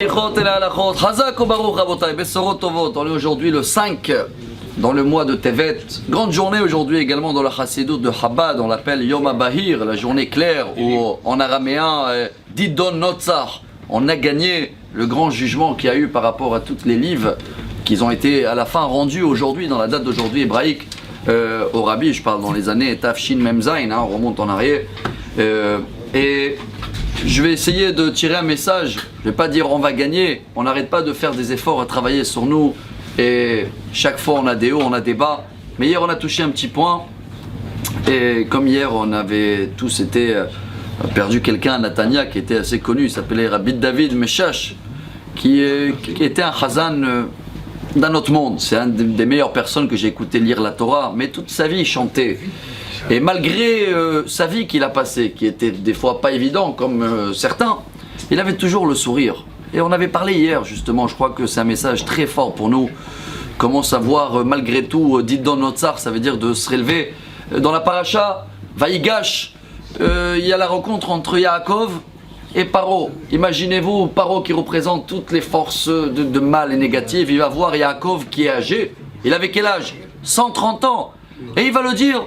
On est aujourd'hui le 5 dans le mois de Tevet. Grande journée aujourd'hui également dans la Chassidoute de Chabad. On l'appelle Yom HaBahir, la journée claire, où en araméen, Didon Notzar. On a gagné le grand jugement qu'il y a eu par rapport à toutes les livres qui ont été à la fin rendus aujourd'hui, dans la date d'aujourd'hui hébraïque, au Rabbi. Je parle dans les années Tafshin Memzain, on remonte en arrière. Et je vais essayer de tirer un message. Je ne vais pas dire on va gagner. On n'arrête pas de faire des efforts à travailler sur nous. Et chaque fois on a des hauts, on a des bas. Mais hier on a touché un petit point. Et comme hier on avait tous perdu quelqu'un à Natania qui était assez connu. Il s'appelait Rabbi David Meshash, qui était un chazan d'un autre monde. C'est une des meilleures personnes que j'ai écouté lire la Torah. Mais toute sa vie il chantait. Et malgré sa vie qu'il a passée, qui était des fois pas évident comme certains, il avait toujours le sourire. Et on avait parlé hier justement, je crois que c'est un message très fort pour nous. Comment savoir malgré tout, Didon Notzar, ça veut dire de se relever. Dans la paracha, Vaïgash, il y a la rencontre entre Yaakov et Paro. Imaginez-vous, Paro qui représente toutes les forces de mal et négatives, il va voir Yaakov qui est âgé. Il avait quel âge? 130 ans. Et il va le dire,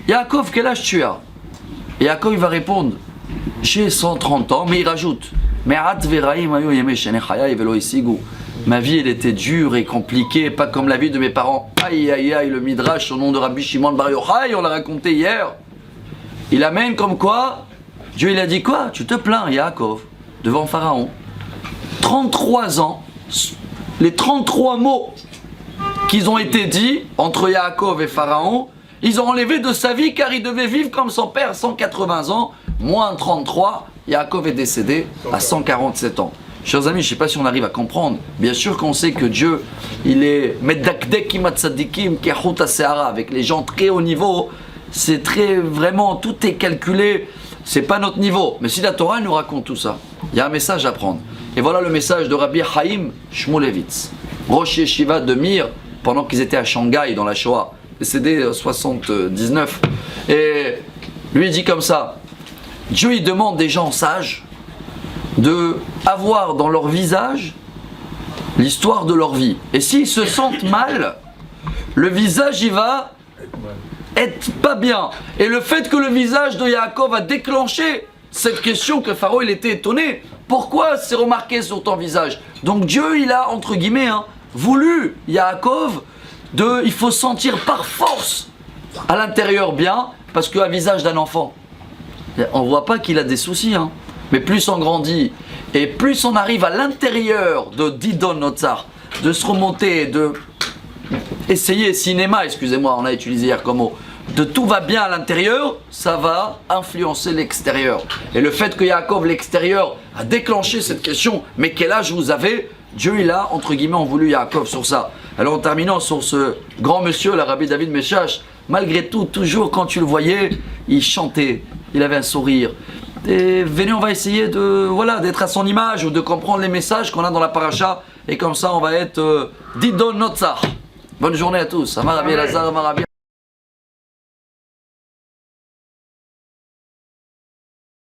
Yaakov, quel âge tu as? Et Yaakov il va répondre, j'ai 130 ans, mais il rajoute, ma vie elle était dure et compliquée, pas comme la vie de mes parents. Aïe aïe aïe, le midrash au nom de Rabbi Shimon Bar Yochai, on l'a raconté hier. Il amène comme quoi, Dieu il a dit quoi? Tu te plains Yaakov, devant Pharaon. 33 ans, les 33 mots qu'ils ont été dits entre Yaakov et Pharaon, ils ont enlevé de sa vie car il devait vivre comme son père, 180 ans, moins 33, Yaakov est décédé à 147 ans. Chers amis, je ne sais pas si on arrive à comprendre. Bien sûr qu'on sait que Dieu, il est Medakdek Imatzadikim Kehut Seara, avec les gens très haut niveau, c'est très vraiment, tout est calculé, c'est pas notre niveau. Mais si la Torah nous raconte tout ça, il y a un message à prendre. Et voilà le message de Rabbi Chaim Shmulevitz, Rosh Yeshiva de Mir, pendant qu'ils étaient à Shanghai dans la Shoah. Décédé 79, et lui il dit comme ça, Dieu il demande des gens sages de avoir dans leur visage l'histoire de leur vie, et s'ils se sentent mal, le visage il va être pas bien, et le fait que le visage de Yaakov a déclenché cette question que Pharaon il était étonné, pourquoi c'est remarqué sur ton visage? Donc Dieu il a entre guillemets voulu Yaakov il faut sentir par force à l'intérieur bien, parce qu'un visage d'un enfant, on ne voit pas qu'il a des soucis, mais plus on grandit et plus on arrive à l'intérieur de Didon Notzar, de se remonter, de essayer cinéma, excusez-moi, on a utilisé hier comme mot, de tout va bien à l'intérieur, ça va influencer l'extérieur. Et le fait que Yaakov, l'extérieur, a déclenché cette question, mais quel âge vous avez? Dieu il a, entre guillemets, voulu Yaakov sur ça. Alors en terminant sur ce grand monsieur, le Rabbi David Meshash, malgré tout, toujours quand tu le voyais, il chantait, il avait un sourire. Et venez, on va essayer d'être à son image ou de comprendre les messages qu'on a dans la paracha. Et comme ça, on va être Didon Notzar. Bonne journée à tous. Amar Rabbi Elazar, Amar Rabbi